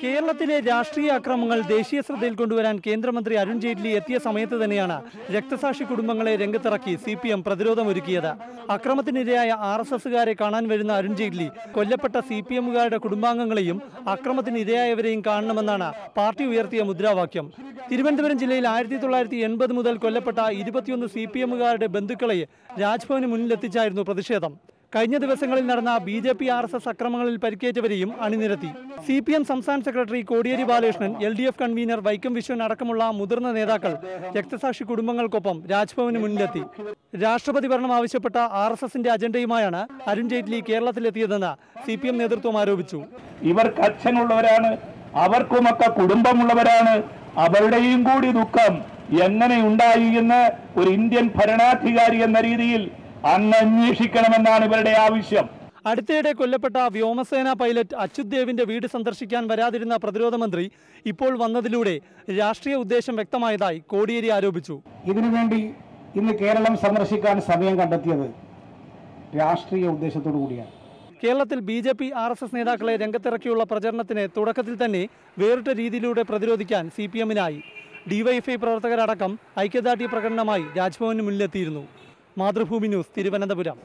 കേരളത്തിലെ രാഷ്ട്രീയ അക്രമങ്ങൾ ദേശീയ ശ്രദ്ധയിൽ കൊണ്ടുവരാൻ കേന്ദ്രമന്ത്രി അരുൺ ജെയ്റ്റ്ലി എത്തിയ സമയത്ത് തന്നെയാണ് രക്തസാക്ഷി കുടുംബങ്ങളെ രംഗത്തിറക്കി CPM പ്രതിരോധമൊരുക്കിയത്. അക്രമത്തിനിരയായ RSSകാരെ കാണാൻ വരുന്ന അരുൺ ജെയ്റ്റ്ലി കൊല്ലപ്പെട്ട CPMകാരുടെ കുടുംബാംഗങ്ങളെയും അക്രമത്തിനിരയായവരെയും കാണണമെന്നാണ് പാർട്ടി ഉയർത്തിയ മുദ്രാവാക്യം. തിരുവനന്തപുരം ജില്ലയിൽ 1980 മുതൽ കൊല്ലപ്പെട്ട 21 CPMകാരുടെ ബന്ധുക്കളെ രാജ്ഭവന് മുന്നിലെത്തിച്ചായിരുന്നു പ്രതിഷേധം. കഴിഞ്ഞ ദിവസങ്ങളിൽ നടന്ന BJP RSS അക്രമങ്ങളിൽ പരിക്കേറ്റവരെയും അണിനിരത്തി. CPM സംസ്ഥാന secretary Kodiyeri Balakrishnan, LDF convener Vaikom Viswan അടക്കമുള്ള മുതിർന്ന നേതാക്കൾ രക്തസാക്ഷി കുടുംബങ്ങൾക്കൊപ്പം രാജ്ഭവന് മുന്നിലെത്തി. രാഷ്ട്രപതി ഭരണം ആവശ്യപ്പെട്ട RSSന്റെ അജണ്ടയുമായാണ് അരുൺ ജെയ്റ്റ്ലി കേരളത്തിലെത്തിയതെന്ന് CPM നേതൃത്വം ആരോപിച്ചു. ഇവർക്ക് അച്ഛനുള്ളവരാണ്, അവർക്കുമൊക്കെ കുടുംബമുള്ളവരാണ്. അവരുടെയും കൂടി ദുഃഖം എങ്ങനെ ഉണ്ടായി എന്ന് ഒരു ഇന്ത്യൻ ഭരണാധികാരി എന്ന രീതിയിൽ അങ്ങ് അന്വേഷിക്കണമെന്നാണ് ഇവരുടെ ആവശ്യം. അടുത്തിടെ കൊല്ലപ്പെട്ട വ്യോമസേന പൈലറ്റ് അച്യുത് ദേവിന്റെ വീട് സന്ദർശിക്കാൻ വരാതിരുന്ന പ്രതിരോധ മന്ത്രി ഇപ്പോൾ വന്നതിലൂടെ രാഷ്ട്രീയ ഉദ്ദേശം വ്യക്തമായതായി കോടിയേരി ആരോപിച്ചു. ഇതിനുവേണ്ടി ഇന്ന് കേരളം സന്ദർശിക്കാൻ സമയം കണ്ടെത്തിയത് രാഷ്ട്രീയ ഉദ്ദേശത്തോടു കൂടിയാണ്. കേരളത്തിൽ BJP RSS നേതാക്കളെ രംഗത്തിറക്കിയുള്ള പ്രചരണത്തിന് തുടക്കത്തിൽ തന്നെ വേറിട്ട രീതിയിലൂടെ പ്രതിരോധിക്കാൻ CPMനായി. DYFI പ്രവർത്തകരടക്കം ഐക്യദാർഢ്യ പ്രകടനമായി രാജ്ഭവന് മുന്നിലെത്തിയിരുന്നു. മാതൃഭൂമി ന്യൂസ്, തിരുവനന്തപുരം.